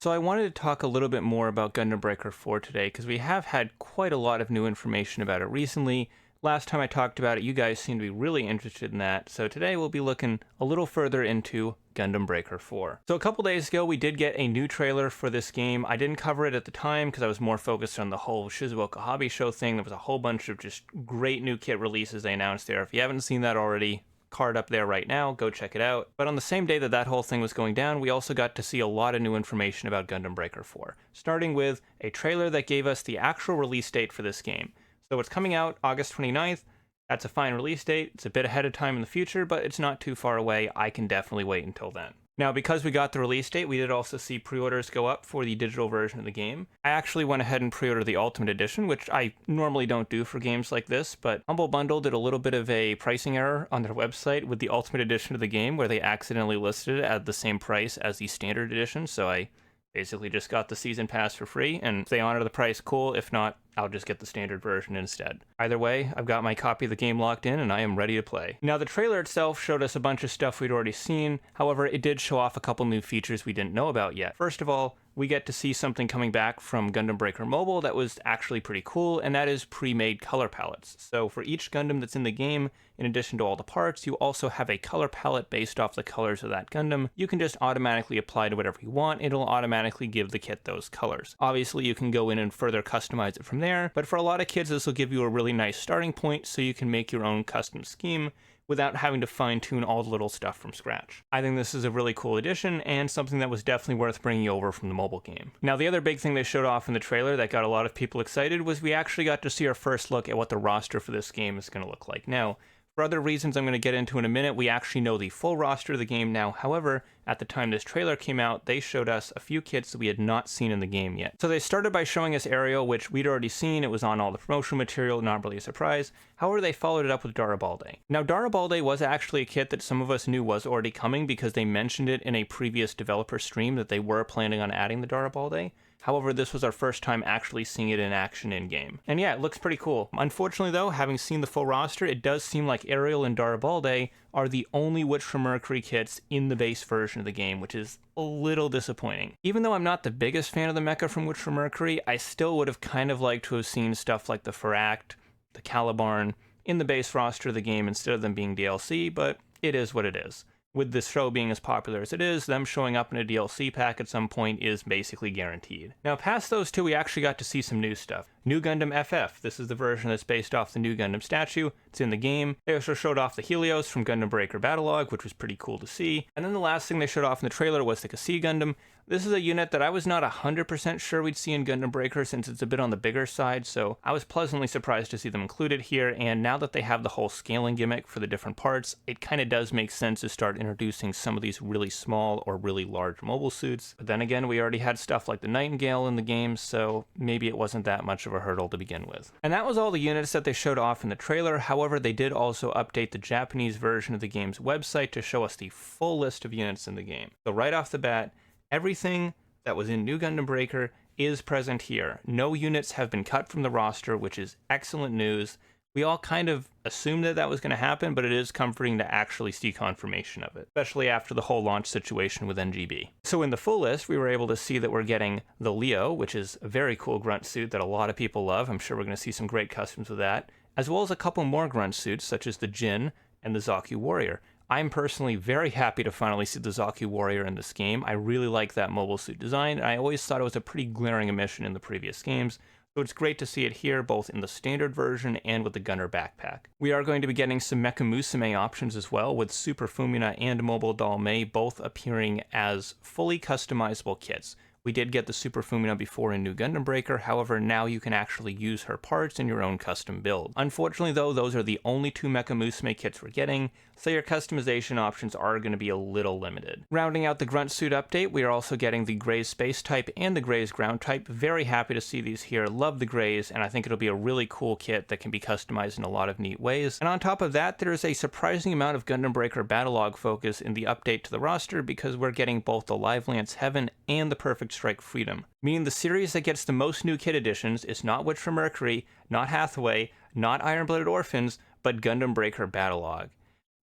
So I wanted to talk a little bit more about Gundam Breaker 4 today, because we have had quite a lot of new information about it recently. Last time I talked about it, you guys seemed to be really interested in that, so today we'll be looking a little further into Gundam Breaker 4. So a couple days ago, we did get a new trailer for this game. I didn't cover it at the time because I was more focused on the whole Shizuoka Hobby Show thing. There was a whole bunch of just great new kit releases they announced there. If you haven't seen that already, card up there right now, go check it out. But on the same day that that whole thing was going down, we also got to see a lot of new information about Gundam Breaker 4, starting with a trailer that gave us the actual release date for this game. So it's coming out August 29th. That's a fine release date. It's a bit ahead of time in the future, but it's not too far away. I can definitely wait until then. Now, because we got the release date, we did also see pre-orders go up for the digital version of the game. I actually went ahead and pre-ordered the Ultimate Edition, which I normally don't do for games like this, but Humble Bundle did a little bit of a pricing error on their website with the Ultimate Edition of the game, where they accidentally listed it at the same price as the Standard Edition, so I basically just got the Season Pass for free, and if they honor the price, cool. If not, I'll just get the standard version instead. Either way, I've got my copy of the game locked in and I am ready to play. Now, the trailer itself showed us a bunch of stuff we'd already seen. However, it did show off a couple new features we didn't know about yet. First of all, we get to see something coming back from Gundam Breaker Mobile that was actually pretty cool, and that is pre-made color palettes. So for each Gundam that's in the game, in addition to all the parts, you also have a color palette based off the colors of that Gundam. You can just automatically apply to whatever you want. It'll automatically give the kit those colors. Obviously, you can go in and further customize it from there, but for a lot of kids, this will give you a really nice starting point so you can make your own custom scheme without having to fine-tune all the little stuff from scratch. I think this is a really cool addition and something that was definitely worth bringing over from the mobile game. Now, the other big thing they showed off in the trailer that got a lot of people excited was we actually got to see our first look at what the roster for this game is going to look like. Now, for other reasons I'm going to get into in a minute, we actually know the full roster of the game now. However, at the time this trailer came out, they showed us a few kits that we had not seen in the game yet. So they started by showing us Ariel, which we'd already seen. It was on all the promotional material, not really a surprise. However, they followed it up with Darabalde. Now, Darabalde was actually a kit that some of us knew was already coming because they mentioned it in a previous developer stream that they were planning on adding the Darabalde. However, this was our first time actually seeing it in action in-game. And yeah, it looks pretty cool. Unfortunately though, having seen the full roster, it does seem like Ariel and Darabalde are the only Witch from Mercury kits in the base version of the game, which is a little disappointing. Even though I'm not the biggest fan of the mecha from Witch from Mercury, I still would have kind of liked to have seen stuff like the Pharact, the Calibarn, in the base roster of the game instead of them being DLC, but it is what it is. With this show being as popular as it is, them showing up in a DLC pack at some point is basically guaranteed. Now, past those two, we actually got to see some new stuff. New Gundam FF. This is the version that's based off the New Gundam statue. It's in the game. They also showed off the Helios from Gundam Breaker Battlelog, which was pretty cool to see. And then the last thing they showed off in the trailer was the Kasi Gundam. This is a unit that I was not 100% sure we'd see in Gundam Breaker since it's a bit on the bigger side, so I was pleasantly surprised to see them included here, and now that they have the whole scaling gimmick for the different parts, it kind of does make sense to start introducing some of these really small or really large mobile suits. But then again, we already had stuff like the Nightingale in the game, so maybe it wasn't that much of a hurdle to begin with. And that was all the units that they showed off in the trailer. However, they did also update the Japanese version of the game's website to show us the full list of units in the game. So right off the bat, everything that was in New Gundam Breaker is present here. No units have been cut from the roster, which is excellent news. We all kind of assumed that that was going to happen, but it is comforting to actually see confirmation of it, especially after the whole launch situation with NGB. So in the full list, we were able to see that we're getting the Leo, which is a very cool grunt suit that a lot of people love. I'm sure we're going to see some great customs with that, as well as a couple more grunt suits, such as the Jin and the Zaku Warrior. I'm personally very happy to finally see the Zaku Warrior in this game. I really like that mobile suit design, and I always thought it was a pretty glaring omission in the previous games. So it's great to see it here, both in the standard version and with the Gunner backpack. We are going to be getting some Mecha Musume options as well, with Super Fumina and Mobile Doll May both appearing as fully customizable kits. We did get the Super Fumina before in New Gundam Breaker, however now you can actually use her parts in your own custom build. Unfortunately though, those are the only two Mecha Musume kits we're getting, so your customization options are going to be a little limited. Rounding out the Grunt Suit update, we are also getting the Graze Space type and the Graze Ground type. Very happy to see these here, love the Graze, and I think it'll be a really cool kit that can be customized in a lot of neat ways. And on top of that, there's a surprising amount of Gundam Breaker Battlelog focus in the update to the roster because we're getting both the Live Lance Heaven and the Perfect Strike Freedom, meaning the series that gets the most new kit additions is not Witch from Mercury, not Hathaway, not Iron-Blooded Orphans, but Gundam Breaker Battlelog.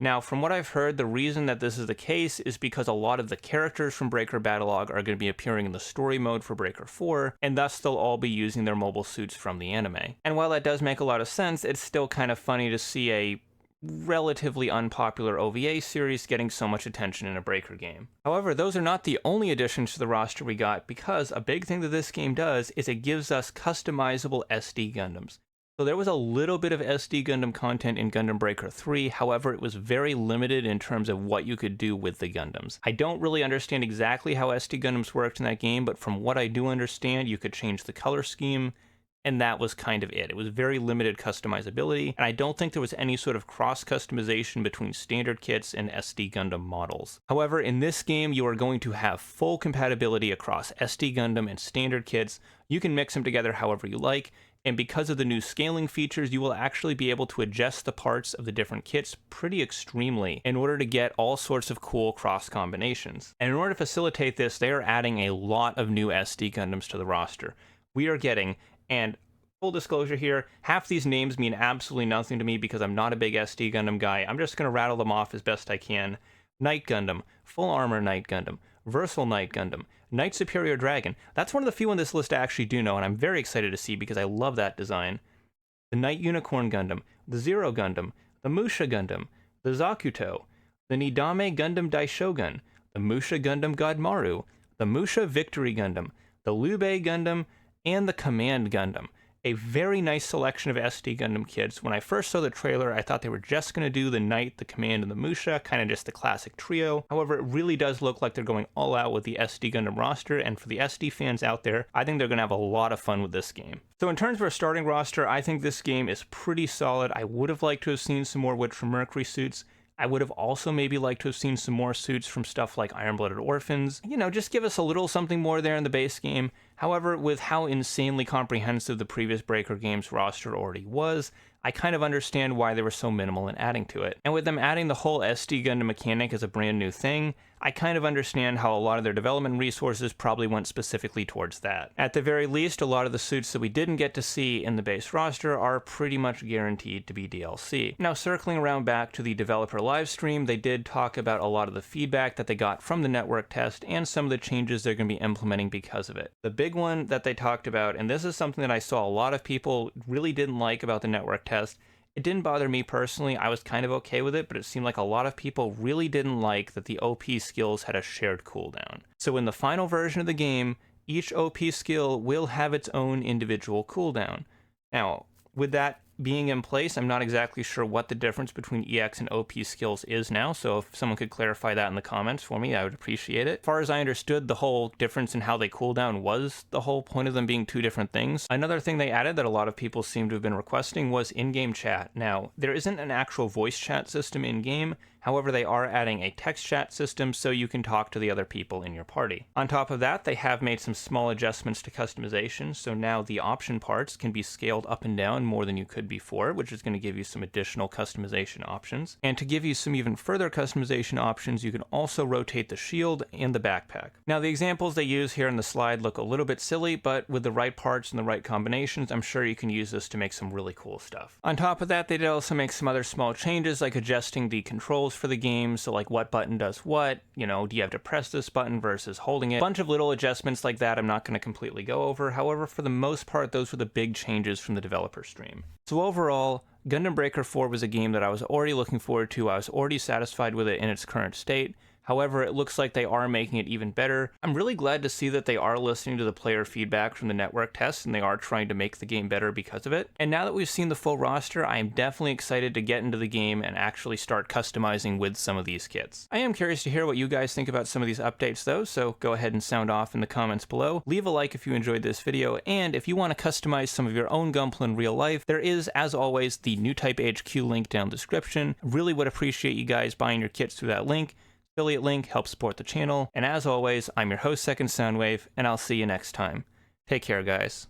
Now, from what I've heard, the reason that this is the case is because a lot of the characters from Breaker Battlelog are going to be appearing in the story mode for Breaker 4, and thus they'll all be using their mobile suits from the anime. And while that does make a lot of sense, it's still kind of funny to see a relatively unpopular OVA series getting so much attention in a Breaker game. However, those are not the only additions to the roster we got, because a big thing that this game does is it gives us customizable SD Gundams. So there was a little bit of SD Gundam content in Gundam Breaker 3, however it was very limited in terms of what you could do with the Gundams. I don't really understand exactly how SD Gundams worked in that game, but from what I do understand, you could change the color scheme, and that was kind of it. It was very limited customizability, and I don't think there was any sort of cross-customization between standard kits and SD Gundam models. However, in this game, you are going to have full compatibility across SD Gundam and standard kits. You can mix them together however you like, and because of the new scaling features, you will actually be able to adjust the parts of the different kits pretty extremely in order to get all sorts of cool cross combinations. And in order to facilitate this, they are adding a lot of new SD Gundams to the roster. We are getting, and full disclosure here, half these names mean absolutely nothing to me because I'm not a big SD Gundam guy. I'm just going to rattle them off as best I can. Knight Gundam, Full Armor Knight Gundam, Versal Knight Gundam, Knight Superior Dragon. That's one of the few on this list I actually do know, and I'm very excited to see because I love that design. The Knight Unicorn Gundam, the Zero Gundam, the Musha Gundam, the Zakuto, the Nidame Gundam Daishogun, the Musha Gundam God Maru, the Musha Victory Gundam, the Lube Gundam, and the Command Gundam. A very nice selection of SD Gundam kits. When I first saw the trailer, I thought they were just going to do the Knight, the Command, and the Musha, kind of just the classic trio. However, it really does look like they're going all out with the SD Gundam roster, and for the SD fans out there, I think they're going to have a lot of fun with this game. So in terms of our starting roster, I think this game is pretty solid. I would have liked to have seen some more Witch from Mercury suits. I would have also maybe liked to have seen some more suits from stuff like Iron-Blooded Orphans. You know, just give us a little something more there in the base game. However, with how insanely comprehensive the previous Breaker games roster already was, I kind of understand why they were so minimal in adding to it. And with them adding the whole SD Gundam mechanic as a brand new thing, I kind of understand how a lot of their development resources probably went specifically towards that. At the very least, a lot of the suits that we didn't get to see in the base roster are pretty much guaranteed to be DLC. Now, circling around back to the developer livestream, they did talk about a lot of the feedback that they got from the network test and some of the changes they're going to be implementing because of it. The big one that they talked about, and this is something that I saw a lot of people really didn't like about the network test. It didn't bother me personally, I was kind of okay with it, but it seemed like a lot of people really didn't like that the OP skills had a shared cooldown. So in the final version of the game, each OP skill will have its own individual cooldown. Now, with that being in place, I'm not exactly sure what the difference between EX and OP skills is now, so if someone could clarify that in the comments for me, I would appreciate it. As far as I understood, the whole difference in how they cool down was the whole point of them being two different things. Another thing they added that a lot of people seem to have been requesting was in-game chat. Now, there isn't an actual voice chat system in-game, however, they are adding a text chat system so you can talk to the other people in your party. On top of that, they have made some small adjustments to customization, so now the option parts can be scaled up and down more than you could before, which is going to give you some additional customization options. And to give you some even further customization options, you can also rotate the shield and the backpack. Now, the examples they use here in the slide look a little bit silly, but with the right parts and the right combinations, I'm sure you can use this to make some really cool stuff. On top of that, they did also make some other small changes, like adjusting the controls for the game, so like what button does what, you know, do you have to press this button versus holding it? A bunch of little adjustments like that I'm not going to completely go over, however, for the most part, those were the big changes from the developer stream. So overall, Gundam Breaker 4 was a game that I was already looking forward to, I was already satisfied with it in its current state. However, it looks like they are making it even better. I'm really glad to see that they are listening to the player feedback from the network tests and they are trying to make the game better because of it. And now that we've seen the full roster, I am definitely excited to get into the game and actually start customizing with some of these kits. I am curious to hear what you guys think about some of these updates though, so go ahead and sound off in the comments below. Leave a like if you enjoyed this video, and if you want to customize some of your own Gunpla in real life, there is, as always, the New Type HQ link down in the description. Really would appreciate you guys buying your kits through that link. Affiliate link helps support the channel, and as always, I'm your host, Second Soundwave, and I'll see you next time. Take care, guys.